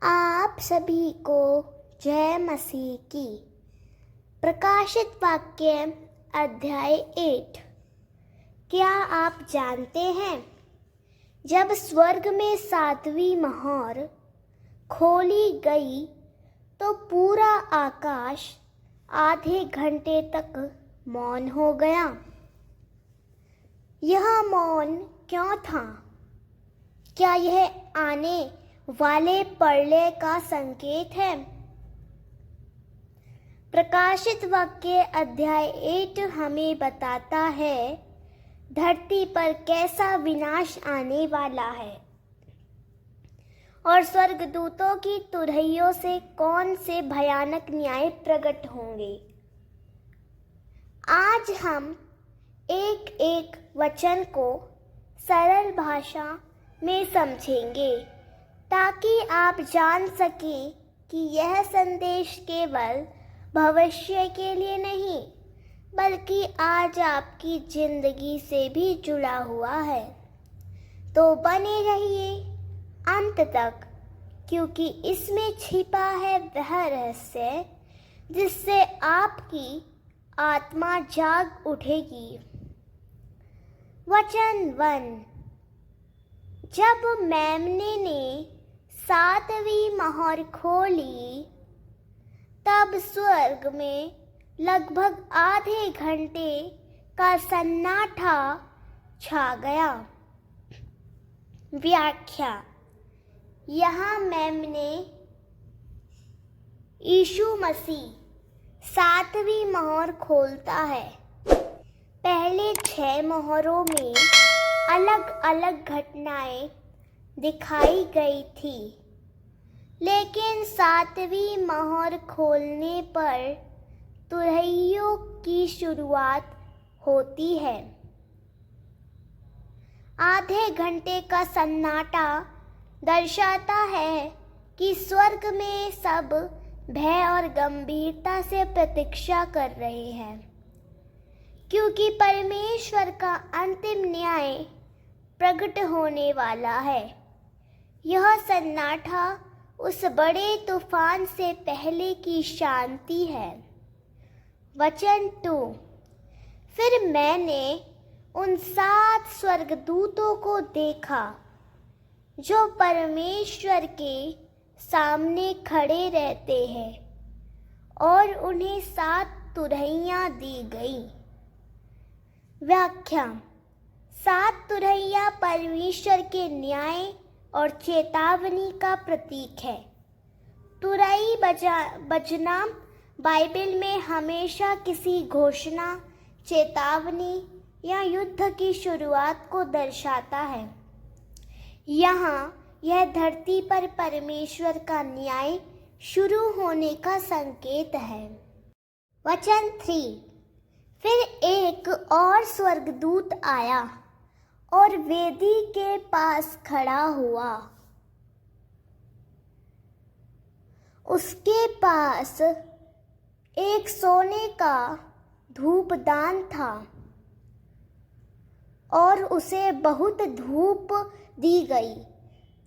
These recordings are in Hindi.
आप सभी को जय मसीह की। प्रकाशित वाक्य अध्याय 8। क्या आप जानते हैं, जब स्वर्ग में 7वीं मोहर खोली गई तो पूरा आकाश आधे घंटे तक मौन हो गया। यह मौन क्यों था? क्या यह आने वाले प्रलय का संकेत है? प्रकाशित वाक्य अध्याय 8 हमें बताता है धरती पर कैसा विनाश आने वाला है और स्वर्गदूतों की तुरहियों से कौन से भयानक न्याय प्रकट होंगे। आज हम एक एक वचन को सरल भाषा में समझेंगे ताकि आप जान सकें कि यह संदेश केवल भविष्य के लिए नहीं बल्कि आज आपकी जिंदगी से भी जुड़ा हुआ है। तो बने रहिए अंत तक, क्योंकि इसमें छिपा है वह रहस्य जिससे आपकी आत्मा जाग उठेगी। वचन 1। जब मेमने ने 7वीं मोहर खोली तब स्वर्ग में लगभग आधे घंटे का सन्नाटा छा गया। व्याख्या। यहाँ मेमने यीशु मसीह 7वीं मोहर खोलता है। पहले 6 मोहरों में अलग अलग घटनाएं दिखाई गई थी, लेकिन 7वीं मोहर खोलने पर तुरहियों की शुरुआत होती है। आधे घंटे का सन्नाटा दर्शाता है कि स्वर्ग में सब भय और गंभीरता से प्रतीक्षा कर रहे हैं, क्योंकि परमेश्वर का अंतिम न्याय प्रकट होने वाला है। यह सन्नाटा उस बड़े तूफान से पहले की शांति है। वचन 2। फिर मैंने उन 7 स्वर्गदूतों को देखा जो परमेश्वर के सामने खड़े रहते हैं और उन्हें 7 तुरहियां दी गई। व्याख्या। 7 तुरहियां परमेश्वर के न्याय और चेतावनी का प्रतीक है। तुरही बजना बाइबल में हमेशा किसी घोषणा, चेतावनी या युद्ध की शुरुआत को दर्शाता है। यहाँ यह धरती पर परमेश्वर का न्याय शुरू होने का संकेत है। वचन 3। फिर एक और स्वर्गदूत आया और वेदी के पास खड़ा हुआ। उसके पास एक सोने का धूपदान था और उसे बहुत धूप दी गई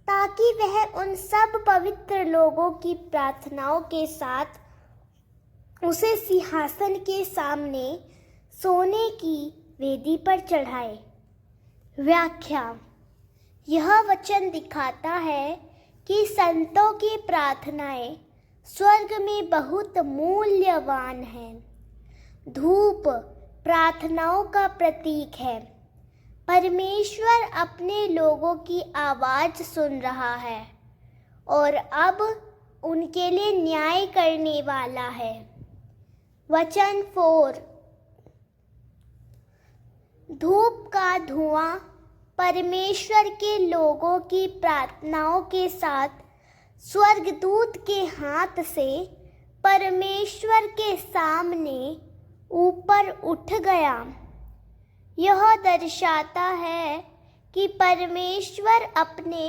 ताकि वह उन सब पवित्र लोगों की प्रार्थनाओं के साथ उसे सिंहासन के सामने सोने की वेदी पर चढ़ाए। व्याख्या। यह वचन दिखाता है कि संतों की प्रार्थनाएं स्वर्ग में बहुत मूल्यवान हैं। धूप प्रार्थनाओं का प्रतीक है। परमेश्वर अपने लोगों की आवाज सुन रहा है और अब उनके लिए न्याय करने वाला है। वचन 4। धूप का धुआं परमेश्वर के लोगों की प्रार्थनाओं के साथ स्वर्गदूत के हाथ से परमेश्वर के सामने ऊपर उठ गया। यह दर्शाता है कि परमेश्वर अपने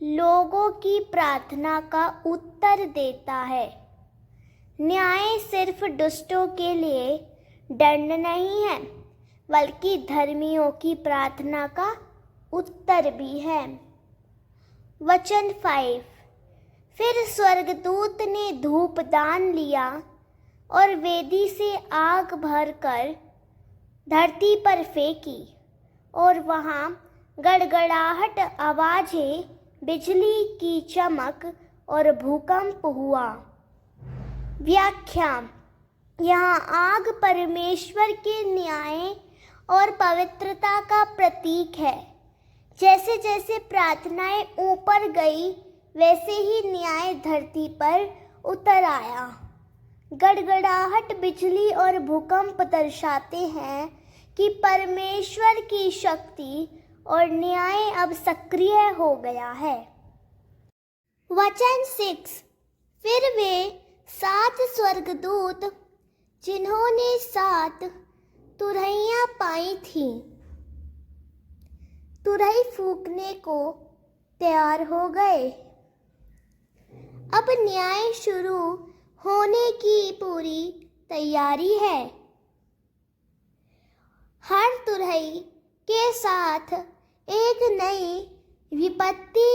लोगों की प्रार्थना का उत्तर देता है। न्याय सिर्फ दुष्टों के लिए दंड नहीं है, बल्कि धर्मियों की प्रार्थना का उत्तर भी है। वचन 5। फिर स्वर्गदूत ने धूप दान लिया और वेदी से आग भरकर धरती पर फेंकी और वहाँ गड़गड़ाहट आवाजें, बिजली की चमक और भूकंप हुआ। व्याख्या: यहाँ आग परमेश्वर के न्याय और पवित्रता का प्रतीक है। जैसे जैसे प्रार्थनाएं ऊपर गई वैसे ही न्याय धरती पर उतर आया। गड़गड़ाहट, बिजली और भूकंप दर्शाते हैं कि परमेश्वर की शक्ति और न्याय अब सक्रिय हो गया है। वचन 6। फिर वे 7 स्वर्गदूत जिन्होंने 7 तुरहियां पाई थीं, तुरही फूंकने को तैयार हो गए। अब न्याय शुरू होने की पूरी तैयारी है। हर तुरही के साथ एक नई विपत्ति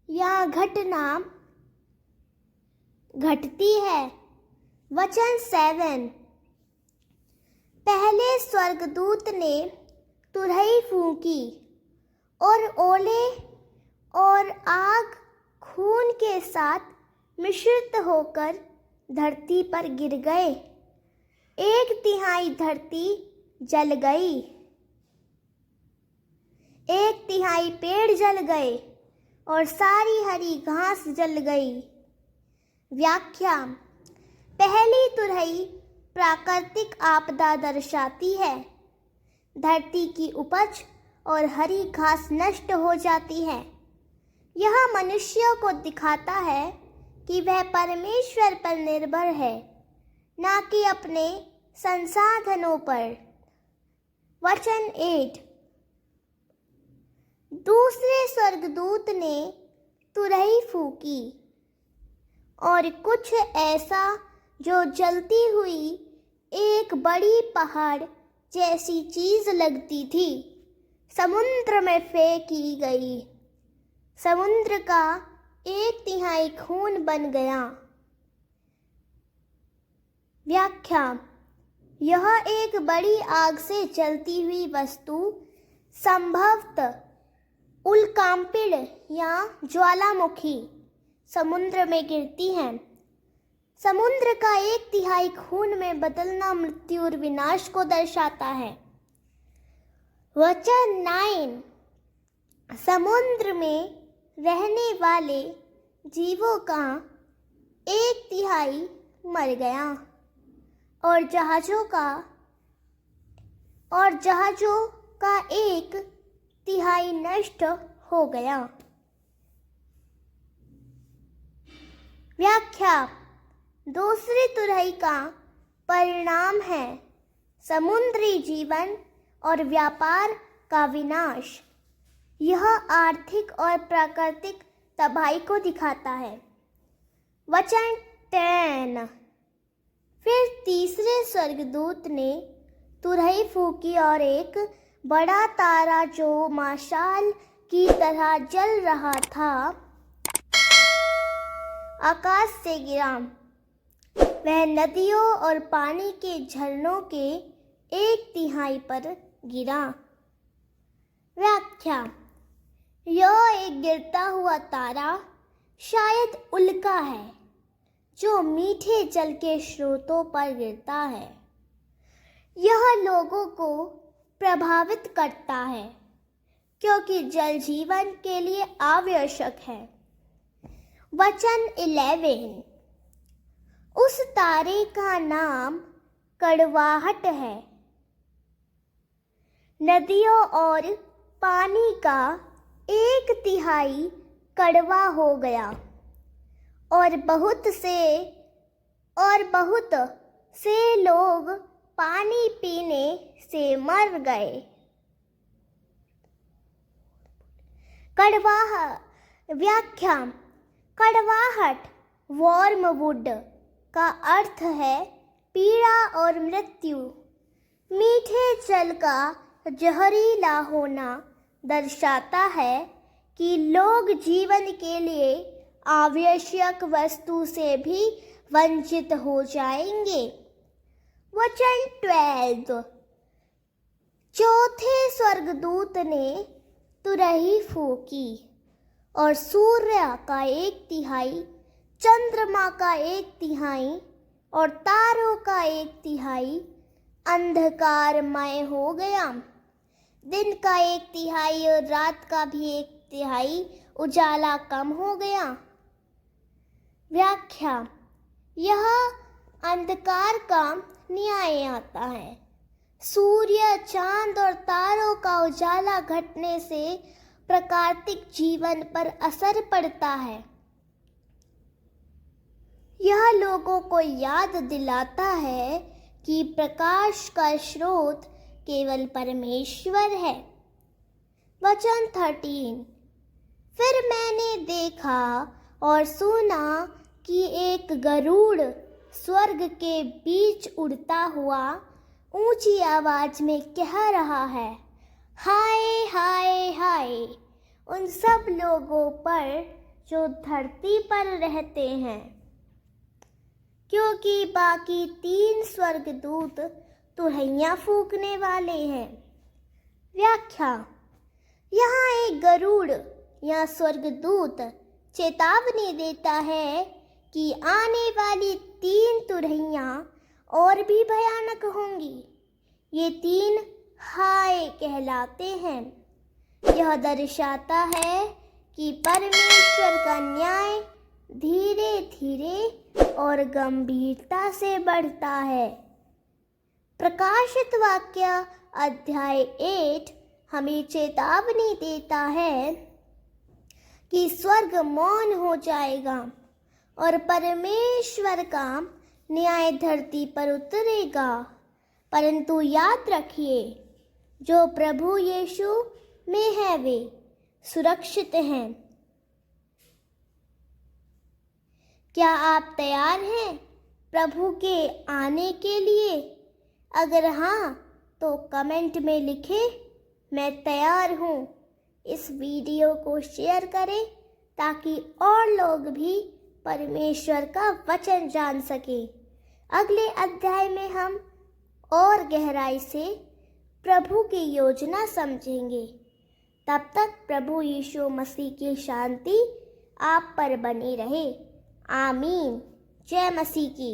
या घटना घटती है। वचन 7। पहले स्वर्गदूत ने तुरही फूंकी और ओले और आग खून के साथ मिश्रित होकर धरती पर गिर गए। 1/3 धरती जल गई, 1/3 पेड़ जल गए और सारी हरी घास जल गई। व्याख्या: पहली तुरही प्राकृतिक आपदा दर्शाती है। धरती की उपज और हरी घास नष्ट हो जाती है। यह मनुष्य को दिखाता है कि वह परमेश्वर पर निर्भर है, न कि अपने संसाधनों पर। वचन 8। दूसरे स्वर्गदूत ने तुरही फूंकी और कुछ ऐसा जो जलती हुई एक बड़ी पहाड़ जैसी चीज लगती थी, समुद्र में फेंकी गई। समुद्र का 1/3 खून बन गया। व्याख्या: यह एक बड़ी आग से जलती हुई वस्तु, संभवतः उल्कापिंड या ज्वालामुखी, समुद्र में गिरती है। समुद्र का 1/3 खून में बदलना मृत्यु और विनाश को दर्शाता है। वचन 9। समुद्र में रहने वाले जीवों का 1/3 मर गया और जहाजों का 1/3 नष्ट हो गया। व्याख्या: दूसरी तुरही का परिणाम है समुद्री जीवन और व्यापार का विनाश। यह आर्थिक और प्राकृतिक तबाही को दिखाता है। वचन 10। फिर तीसरे स्वर्गदूत ने तुरही फूंकी और एक बड़ा तारा जो मशाल की तरह जल रहा था, आकाश से गिरा। वह नदियों और पानी के झरनों के 1/3 पर गिरा। व्याख्या: यह एक गिरता हुआ तारा, शायद उल्का है, जो मीठे जल के स्रोतों पर गिरता है। यह लोगों को प्रभावित करता है क्योंकि जल जीवन के लिए आवश्यक है। वचन 11। उस तारे का नाम कड़वाहट है। नदियों और पानी का 1/3 कड़वा हो गया और बहुत से लोग पानी पीने से मर गए। व्याख्या: कड़वाहट वर्मवुड का अर्थ है पीड़ा और मृत्यु। मीठे जल का जहरीला होना दर्शाता है कि लोग जीवन के लिए आवश्यक वस्तु से भी वंचित हो जाएंगे। वचन 12। चौथे स्वर्गदूत ने तुरही फूंकी और सूर्य का 1/3, चंद्रमा का 1/3 और तारों का 1/3 अंधकारमय हो गया। दिन का 1/3 और रात का भी 1/3 उजाला कम हो गया। व्याख्या। यह अंधकार का न्याय आता है। सूर्य, चांद और तारों का उजाला घटने से प्राकृतिक जीवन पर असर पड़ता है। यह लोगों को याद दिलाता है कि प्रकाश का स्रोत केवल परमेश्वर है। वचन 13। फिर मैंने देखा और सुना कि एक गरुड़ स्वर्ग के बीच उड़ता हुआ ऊंची आवाज में कह रहा है, हाय हाय हाय उन सब लोगों पर जो धरती पर रहते हैं, क्योंकि बाकी 3 स्वर्गदूत तुरहियां फूंकने वाले हैं। व्याख्या। यहाँ एक गरुड़ या स्वर्गदूत चेतावनी देता है कि आने वाली 3 तुरहियां और भी भयानक होंगी। ये 3 हाय कहलाते हैं। यह दर्शाता है कि परमेश्वर का न्याय धीरे धीरे और गंभीरता से बढ़ता है। प्रकाशित वाक्य अध्याय 8 हमें चेतावनी देता है कि स्वर्ग मौन हो जाएगा और परमेश्वर का न्याय धरती पर उतरेगा। परंतु याद रखिए, जो प्रभु यीशु में है वे सुरक्षित हैं। क्या आप तैयार हैं प्रभु के आने के लिए? अगर हाँ, तो कमेंट में लिखें, मैं तैयार हूँ। इस वीडियो को शेयर करें ताकि और लोग भी परमेश्वर का वचन जान सकें। अगले अध्याय में हम और गहराई से प्रभु की योजना समझेंगे। तब तक प्रभु यीशु मसीह की शांति आप पर बनी रहे। आमीन। जय मसीह की।